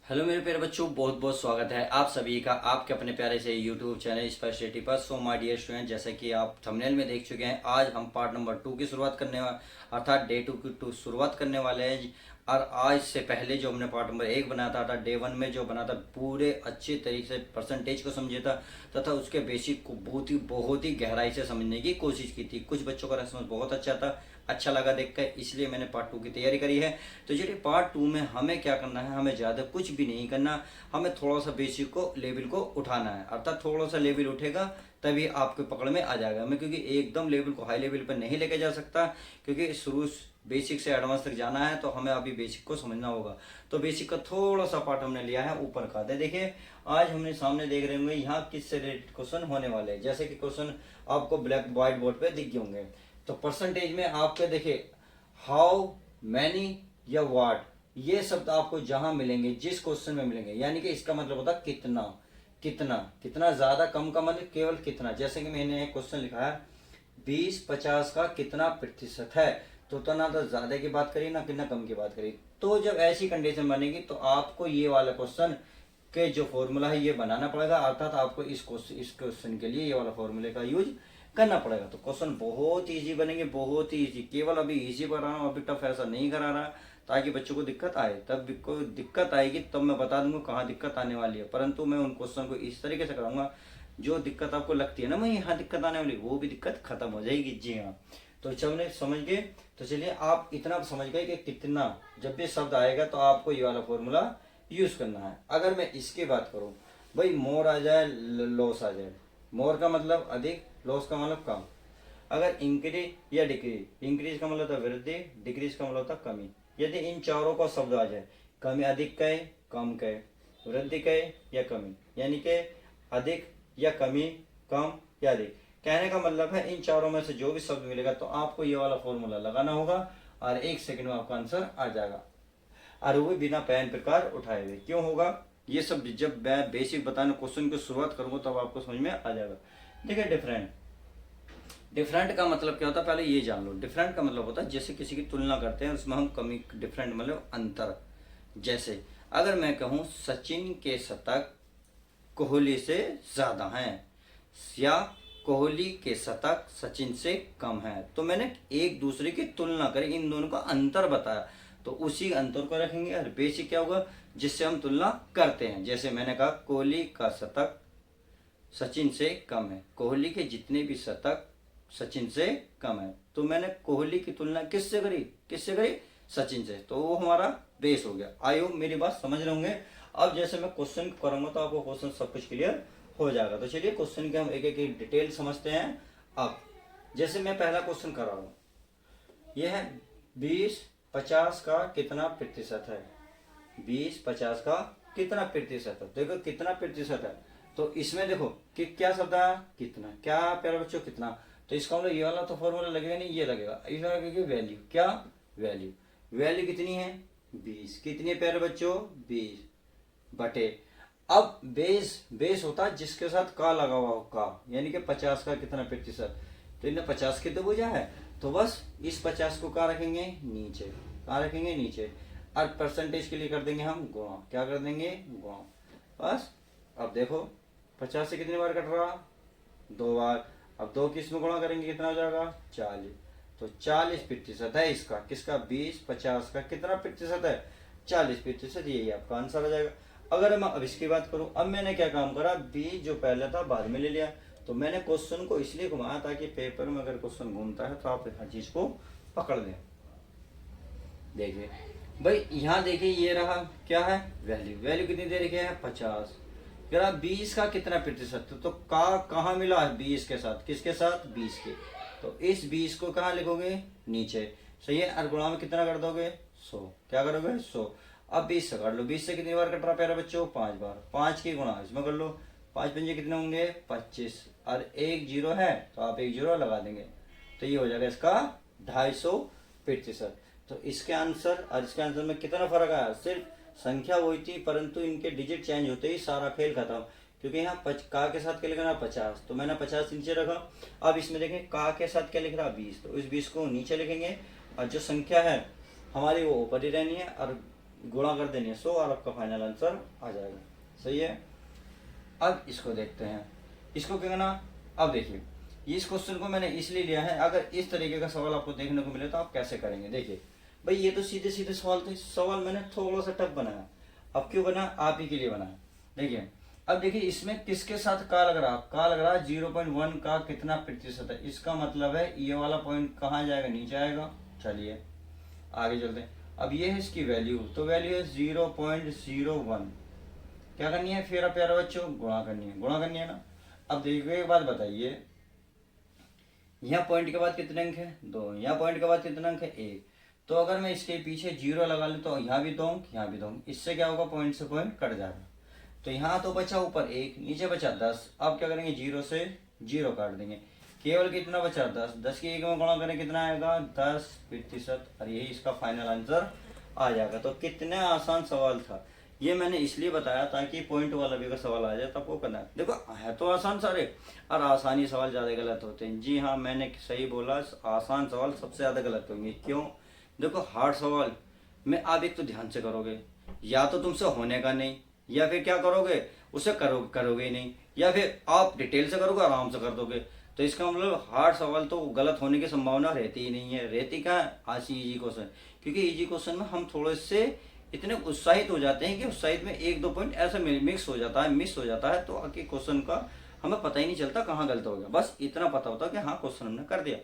Hello मेरे प्यारे बच्चों, बहुत बहुत स्वागत है आप सभी का आपके अपने प्यारे से यूट्यूब चैनल स्पेशलिटी पर। सो माय डियर स्टूडेंट, जैसे कि आप थंबनेल में देख चुके हैं, आज हम पार्ट नंबर 2 की शुरुआत करने अर्थात डे 2 की शुरुआत करने वाले हैं। और आज से पहले जो हमने पार्ट नंबर 1 बनाया था डे 1 में जो बना था, पूरे अच्छे तरीके से परसेंटेज को समझे था तथा उसके बेसिक को बहुत ही गहराई से समझने की कोशिश की थी। कुछ बच्चों का रेस्पॉन्स बहुत अच्छा था, अच्छा लगा देखकर, इसलिए मैंने पार्ट 2 की तैयारी करी है। तो चलिए पार्ट 2 में हमें क्या करना है, हमें ज़्यादा कुछ भी नहीं करना, हमें थोड़ा सा बेसिक को लेवल को उठाना है। अर्थात थोड़ा सा लेवल उठेगा तभी आपके पकड़ में आ जाएगा। मैं क्योंकि एकदम लेवल को हाई लेवल पर नहीं लेके जा सकता, क्योंकि शुरू बेसिक से एडवांस तक जाना है तो हमें अभी बेसिक को समझना होगा। तो बेसिक का थोड़ा सा पार्ट हमने लिया है ऊपर का। देखिए आज हमने सामने देख रहे होंगे यहाँ किससे रिलेटेड क्वेश्चन होने वाले हैं। जैसे कि क्वेश्चन आपको ब्लैक व्हाइट बोर्ड पे दिख गए होंगे। तो परसेंटेज में आपके देखिए हाउ मैनी या व्हाट, ये शब्द आपको जहां मिलेंगे, जिस क्वेश्चन में मिलेंगे, यानी कि इसका मतलब होता है कितना। कितना कितना ज्यादा, कम का मतलब केवल कितना। जैसे कि मैंने एक क्वेश्चन लिखा है 20-50 का कितना प्रतिशत है, तो ना तो ज्यादा की बात करी ना कितना कम की बात करी। तो जब ऐसी कंडीशन बनेगी तो आपको ये वाला क्वेश्चन के जो फॉर्मूला है ये बनाना पड़ेगा। अर्थात आपको इस क्वेश्चन के लिए ये वाला फॉर्मूले का यूज करना पड़ेगा। तो क्वेश्चन बहुत इजी बनेंगे, बहुत ही इजी। केवल अभी इजी करा रहा हूँ, अभी टफ ऐसा नहीं करा रहा, ताकि बच्चों को दिक्कत आए। तब कोई दिक्कत आएगी तब मैं बता दूंगा कहाँ दिक्कत आने वाली है, परंतु मैं उन क्वेश्चन को इस तरीके से कराऊंगा जो दिक्कत आपको लगती है ना मैं यहाँ दिक्कत आने वाली, वो भी दिक्कत खत्म हो जाएगी। जी हाँ, तो चलिए समझ गए। तो चलिए आप इतना समझ गए कि कितना, जब भी शब्द आएगा तो आपको ये वाला फॉर्मूला यूज करना है। अगर मैं इसकी बात करूं, भाई मोर आ जाए लॉस आ जाए, मोर का मतलब अधिक, लॉस का मतलब कम। अगर इंक्रीज या डिक्रीज, इंक्रीज का मतलब होता है वृद्धि, डिक्रीज का मतलब होता है कमी। यदि इन चारों का शब्द आ जाए, कमी अधिक कहे, कम कहे, वृद्धि कहे या कमी, यानी कि अधिक या कमी, कम या अधिक, कहने का मतलब है इन चारों में से जो भी शब्द मिलेगा तो आपको ये वाला फॉर्मूला लगाना होगा और 1 सेकंड में आपका आंसर आ जाएगा। और वो भी बिना पेन प्रकार उठाए हुए। क्यों होगा ये सब, जब मैं बेसिक बताने क्वेश्चन की शुरुआत करूंगा तब आपको समझ में आ जाएगा। देखिए डिफरेंट, डिफरेंट का मतलब क्या होता है पहले ये जान लो। डिफरेंट का मतलब होता है जैसे किसी की तुलना करते हैं उसमें हम कमी, डिफरेंट मतलब अंतर। जैसे अगर मैं कहूं सचिन के शतक कोहली से ज्यादा हैं, या कोहली के शतक सचिन से कम है, तो मैंने एक दूसरे की तुलना करी, इन दोनों का अंतर बताया, तो उसी अंतर को रखेंगे। और बेसिक क्या होगा जिससे हम तुलना करते हैं। जैसे मैंने कहा कोहली का शतक सचिन से कम है, कोहली के जितने भी शतक सचिन से कम है, तो मैंने कोहली की तुलना किससे करी, किससे करी, सचिन से। तो वो हमारा बेस हो गया। आई होप मेरी बात समझ रहे होंगे। अब जैसे मैं क्वेश्चन करूंगा तो आपको क्वेश्चन सब कुछ क्लियर हो जाएगा। तो चलिए क्वेश्चन के हम एक एक डिटेल समझते हैं। अब जैसे मैं पहला क्वेश्चन कर रहा हूं, यह है 20-50 का कितना प्रतिशत है। 20-50 का कितना प्रतिशत है, देखो कितना प्रतिशत है। तो इसमें देखो कि क्या शब्द है, कितना, क्या प्यारे बच्चों कितना। तो इसका मतलब ये वाला तो फॉर्मूला लगेगा नहीं, ये लगेगा, इसमें लगेगी वैल्यू। क्या वैल्यू, वैल्यू कितनी है 20, कितनी है प्यारे बच्चों 20 बटे। अब बेस, बेस होता है जिसके साथ का लगा हुआ हो, का, यानी कि 50 का कितना प्रतिशत। तो इन्हें 50 की तो बुझा है, तो बस इस 50 को कहाँ रखेंगे नीचे, कहाँ रखेंगे नीचे। और परसेंटेज के लिए कर देंगे हम गुणा, क्या कर देंगे गुणा, बस। अब देखो 50 से कितनी बार कट रहा, 2 बार। अब 2 किस में गुणा करेंगे कितना हो जाएगा 40। तो 40% है इसका, किसका 20-50 का कितना प्रतिशत है 40%, यही आपका आंसर आ जाएगा। अगर मैं अब इसकी बात करूं, अब मैंने क्या काम करा, 20 जो पहले था बाद में ले लिया। तो मैंने क्वेश्चन को इसलिए घुमाया ताकि पेपर में अगर क्वेश्चन घूमता है तो आप हर चीज को पकड़ लें। देखिए भाई यहाँ देखिए ये रहा क्या है वैल्यू, वैल्यू कितनी दे रखी है 50। जरा 20 का कितना प्रतिशत, तो का कहाँ मिला है 20 के साथ, किसके साथ 20 के। तो इस 20 को कहाँ लिखोगे नीचे, सही है। और गुणा में कितना कर दोगे 100, क्या करोगे 100। अब 20 से कर लो, 20 से कितनी बार कट रहा प्यारे बच्चों 5 बार, 5 की गुणा इसमें कर लो, 5 पंजे कितने होंगे 25, और एक जीरो है तो आप एक जीरो लगा देंगे, तो ये हो जाएगा इसका 250%। तो इसके आंसर और इसके आंसर में कितना फर्क आया, सिर्फ संख्या वही थी परंतु इनके डिजिट चेंज होते ही सारा खेल खत्म। क्योंकि यहाँ का के साथ क्या लिख रहा 50, तो मैंने 50 नीचे रखा। अब इसमें देखें का के साथ क्या लिख रहा 20, तो इस 20 को नीचे लिखेंगे और जो संख्या है हमारी वो ऊपर ही रहनी है। और गुणा कर देनी है 100 और आपका फाइनल आंसर आ जाएगा। सही है। अब इसको देखते हैं, इसको क्या करना। अब देखिए इस क्वेश्चन को मैंने इसलिए लिया है, अगर इस तरीके का सवाल आपको देखने को मिले तो आप कैसे करेंगे। देखिए भाई ये तो सीधे सीधे सवाल थे, सवाल मैंने थोड़ा सा टफ बनाया। अब क्यों बना, आप ही के लिए बनाया। देखिए अब देखिए इसमें किसके साथ का लग रहा है, का लग रहा है 0.1 का कितना प्रतिशत है। इसका मतलब है ये वाला पॉइंट कहाँ जाएगा, नीचे आएगा। चलिए आगे चलते हैं। अब ये है इसकी वैल्यू, तो वैल्यू है 0.01। क्या करनी है फिर प्यारे बच्चों, गुणा करनी है, गुणा करनी है ना। अब देखिए एक बात बताइए, यहाँ पॉइंट के बाद कितने अंक है, 2। यहाँ पॉइंट के बाद कितने अंक है, 1। तो अगर मैं इसके पीछे 0 लगा लूँ तो यहाँ भी 2 अंक, यहाँ भी 2 अंक। इससे क्या होगा, पॉइंट से पॉइंट कट जाएगा। तो यहाँ तो बचा ऊपर 1, नीचे बचा 10। अब क्या करेंगे, 0 से 0 काट देंगे, केवल कितना बचा 10। 10 की 1 में गुणा करें कितना आएगा, 10%। और यही इसका फाइनल आंसर आ जाएगा। तो कितना आसान सवाल था। ये मैंने इसलिए बताया ताकि पॉइंट वाला भी अगर सवाल आ जाए तब वो करना है। देखो है तो आसान सारे, और आसानी सवाल ज़्यादा गलत होते हैं। जी हाँ मैंने सही बोला, आसान सवाल सबसे ज़्यादा गलत होंगे। क्यों, देखो हार्ड सवाल में आप एक तो ध्यान से करोगे, या तो तुमसे होने का नहीं, या फिर क्या करोगे उसे करोगे ही नहीं, या फिर आप डिटेल से करोगे आराम से कर दोगे। तो इसका मतलब हार्ड सवाल तो गलत होने की संभावना रहती ही नहीं है। रहती क्या है, आज इजी क्वेश्चन। क्योंकि इजी क्वेश्चन में हम थोड़े से इतने उत्साहित हो जाते हैं कि उत्साहित में 1-2 पॉइंट ऐसा मिक्स हो जाता है, मिस हो जाता है, तो आगे क्वेश्चन का हमें पता ही नहीं चलता कहाँ गलत हो गया। बस इतना पता होता है कि हाँ क्वेश्चन हमने कर दिया।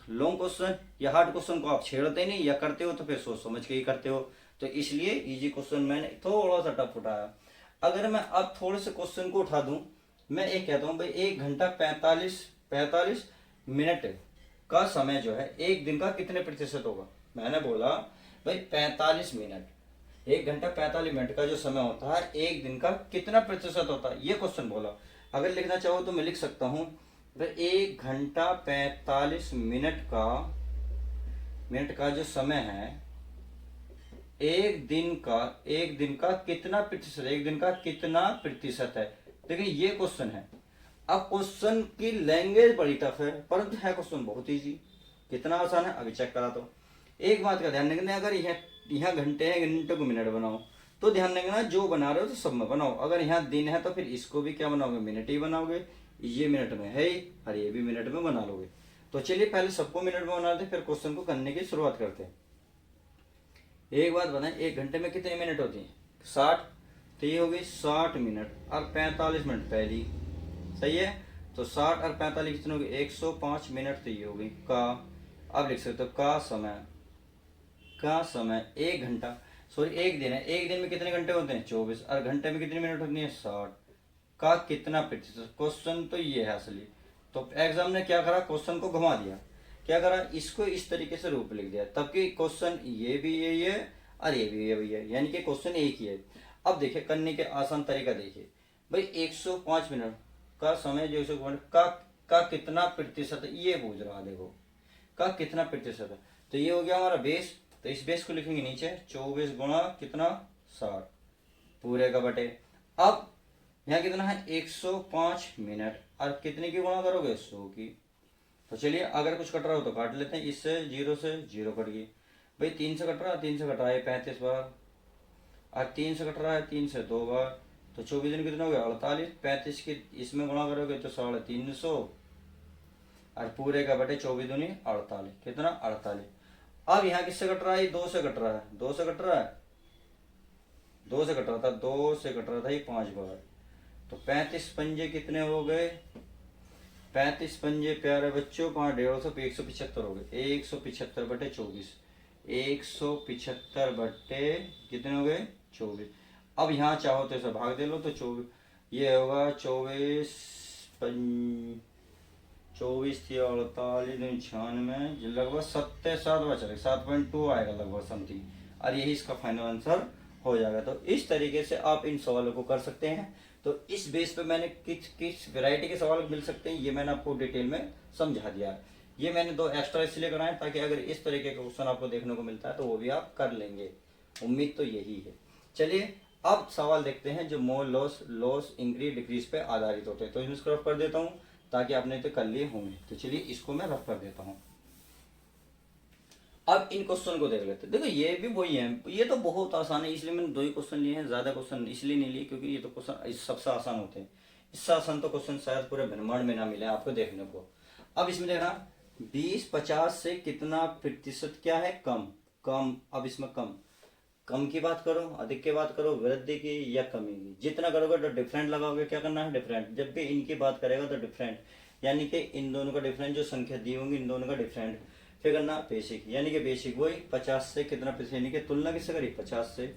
लॉन्ग क्वेश्चन या हार्ड क्वेश्चन को आप छेड़ते नहीं, या करते हो तो फिर सोच समझ के ही करते हो। तो इसलिए इजी क्वेश्चन मैंने थोड़ा सा टफ उठाया। अगर मैं अब थोड़े से क्वेश्चन को उठा दूं, मैं एक कहता हूँ भाई 1 घंटा 45 मिनट का समय जो है एक दिन का कितने प्रतिशत होगा। मैंने बोला भाई 45 मिनट, 1 घंटा 45 मिनट का जो समय होता है एक दिन का कितना प्रतिशत होता है, ये क्वेश्चन बोला। अगर लिखना चाहो तो मैं लिख सकता हूँ, 1 घंटा 45 मिनट का जो समय है एक दिन का कितना प्रतिशत, एक दिन का कितना प्रतिशत है। देखिए ये क्वेश्चन है। अब क्वेश्चन की लैंग्वेज बड़ी टफ है, परंतु है क्वेश्चन बहुत इजी। कितना आसान है अभी चेक करा। तो एक बात का ध्यान रखना, अगर यहाँ घंटे हैं, घंटे को मिनट बनाओ तो ध्यान रखना जो बना रहे हो तो सब में बनाओ। अगर यहाँ दिन है तो फिर इसको भी क्या बनाओगे, मिनट ही बनाओगे। ये मिनट में है ही और ये भी मिनट में बना लोगे। तो चलिए पहले सबको मिनट में बना लेते, फिर क्वेश्चन को करने की शुरुआत करते हैं। एक बात बताएं, 1 घंटे में कितने मिनट होती हैं, 60। तो ये हो गई 60 मिनट और 45 मिनट पहली। सही है। तो 60 और 45 कितने हो गए, 105 मिनट। तो ये हो गई का। अब लिख सकते हो का समय 1 घंटा, सॉरी 1 दिन है, 1 दिन में कितने घंटे होते हैं, 24। और घंटे में कितनी मिनट होती है, 60। का कितना प्रतिशत, क्वेश्चन तो ये है असली। तो एग्जाम ने क्या करा, क्वेश्चन को घुमा दिया। क्या करा, इसको इस तरीके से रूप लिख दिया, तब कि क्वेश्चन ये भी यही है और ये भी यही है, यानी कि क्वेश्चन एक ही है। अब देखिए करने के आसान तरीका देखिए भाई, 105 मिनट का समय जो 105 मिनट का कितना प्रतिशत है, ये पूछ रहा। देखो का कितना प्रतिशत है, तो ये हो गया हमारा बेस। तो इस बेस को लिखेंगे नीचे 24 गुणा कितना, 60 पूरे का बटे। अब यहाँ कितना है, 105 मिनट और कितने की गुणा करोगे, 100 की। तो चलिए अगर कुछ कट रहा हो तो काट लेते हैं। इससे 0 से 0 कट गई भाई, 3 से कट रहा है, 3 से कट रहा है 35 बार, और 3 से कट रहा है 3 से 2 बार। तो 24 दिन कितने हो गए, 48। 35 की इसमें गुणा करोगे तो 350 और पूरे का बटे 24 दूनी 48, कितना 48। अब यहाँ किससे कट रहा है, 2 से कट रहा है, 2 से कट रहा है, 2 से कट रहा था, 2 से कट रहा था ये 5 बार। तो 35 पंजे कितने हो गए, 35 पंजे प्यारे बच्चों 5 150 175 हो गए। 175 बटे 24, 175 बटे कितने हो गए, 24। अब यहाँ चाहो तो ऐसा भाग दे लो तो 24, ये होगा 24 थी 48 96, लगभग 7 बचा, 7.2 आएगा लगभग समथिंग। और यही इसका फाइनल आंसर हो जाएगा। तो इस तरीके से आप इन सवालों को कर सकते हैं। तो इस बेस पे मैंने किस वैरायटी के सवाल मिल सकते हैं ये मैंने आपको डिटेल में समझा दिया है। ये मैंने 2 एक्स्ट्रा इसलिए कराए ताकि अगर इस तरीके का क्वेश्चन आपको देखने को मिलता है तो वो भी आप कर लेंगे। उम्मीद तो यही है। चलिए अब सवाल देखते हैं जो मोल लॉस इंक्रीज डिक्रीज पे आधारित होते हैं। तो इसको रफ कर देता हूँ ताकि आपने तो कर लिए होंगे। तो चलिए इसको मैं रफ कर देता हूँ। अब इन क्वेश्चन को देख लेते हैं। देखो ये भी वही है, ये तो बहुत आसान है, इसलिए मैंने 2 ही क्वेश्चन लिए हैं, ज्यादा क्वेश्चन इसलिए नहीं लिए क्योंकि ये तो क्वेश्चन सबसे आसान होते हैं। इससे आसान तो क्वेश्चन शायद पूरे ब्रह्मांड में ना मिले आपको देखने को। अब इसमें देखना 20-50 से कितना प्रतिशत क्या है, कम। कम, अब इसमें कम, कम की बात करो, अधिक की बात करो, वृद्धि की या कमी की, जितना करोगे तो डिफरेंट लगाओगे। क्या करना है, डिफरेंट। जब भी इनकी बात करेगा तो डिफरेंट, यानी कि इन दोनों का डिफरेंट, जो संख्या दी होंगी इन दोनों का डिफरेंट। फिर करना बेसिक, यानी कि बेसिक वही 50 से कितना प्रतिशत, यानी कि तुलना किससे करी, 50 से,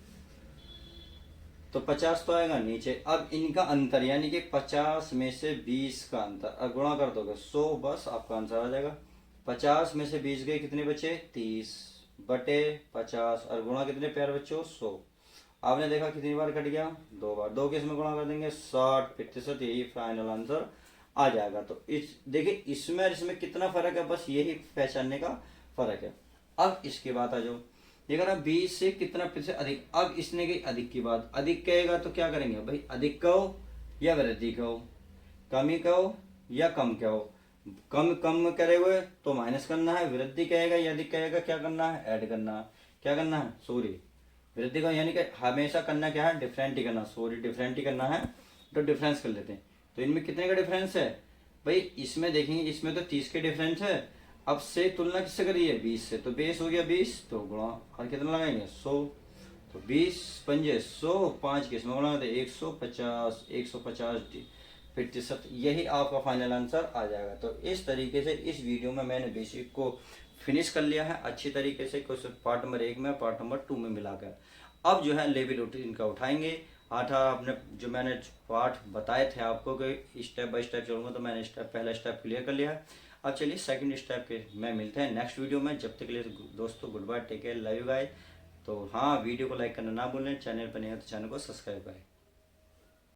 तो 50 तो आएगा नीचे। अब इनका अंतर, यानी कि 50 में से 20 का अंतर, अब गुणा कर दोगे 100, बस आपका आंसर आ जाएगा। 50 में से 20 गए, कितने बचे, 30 बटे 50, और गुणा कितने प्यारे बच्चों, 100। आपने देखा कितनी बार कट गया, 2 बार। 2 के इसमें गुणा कर देंगे 60%, यही फाइनल आंसर आ जाएगा। तो इस देखिए इसमें और इसमें कितना फर्क है, बस यही पहचानने का फर्क है। अब इसके बाद आ जाओ, देखा ना 20 से कितना प्रतिशत अधिक। अब इसने कही अधिक की बात, अधिक कहेगा तो क्या करेंगे भाई, अधिक कहो या वृद्धि कहो, कमी कहो या कम कहो। कम कम करे हुए तो माइनस करना है, वृद्धि कहेगा या अधिक कहेगा क्या करना है, ऐड करना है। क्या करना है, सॉरी वृद्धि का, यानी कि हमेशा करना क्या है, डिफरेंट ही करना, सॉरी डिफरेंट ही करना है। तो डिफरेंस कर लेते हैं। तो इनमें कितने का डिफरेंस है भाई, इसमें देखेंगे इसमें तो 30 के डिफरेंस है। अब से तुलना किससे करी है, 20 से, तो बेस हो गया 20, तो गुणा और कितना लगाएंगे 100, तो 20 पंजे 100, 5 के इसमें गुणा करते 150, 150 प्रतिशत, यही आपका फाइनल आंसर आ जाएगा। तो इस तरीके से इस वीडियो में मैंने बेसिक को फिनिश कर लिया है अच्छी तरीके से, क्वेश्चन पार्ट नंबर 1 में पार्ट नंबर 2 में मिलाकर। अब जो है लेवल इनका उठाएंगे। आठ आपने जो मैंने पार्ट बताए थे आपको कि स्टेप बाय स्टेप चलूंगा, तो मैंने पहला स्टेप क्लियर कर लिया है। अब चलिए सेकंड स्टेप के में मिलते हैं नेक्स्ट वीडियो में। जब तक के लिए दोस्तों good bye, take care, love you guys. तो हाँ, वीडियो को लाइक करना ना भूलें, चैनल पर नहीं है तो चैनल को सब्सक्राइब करें।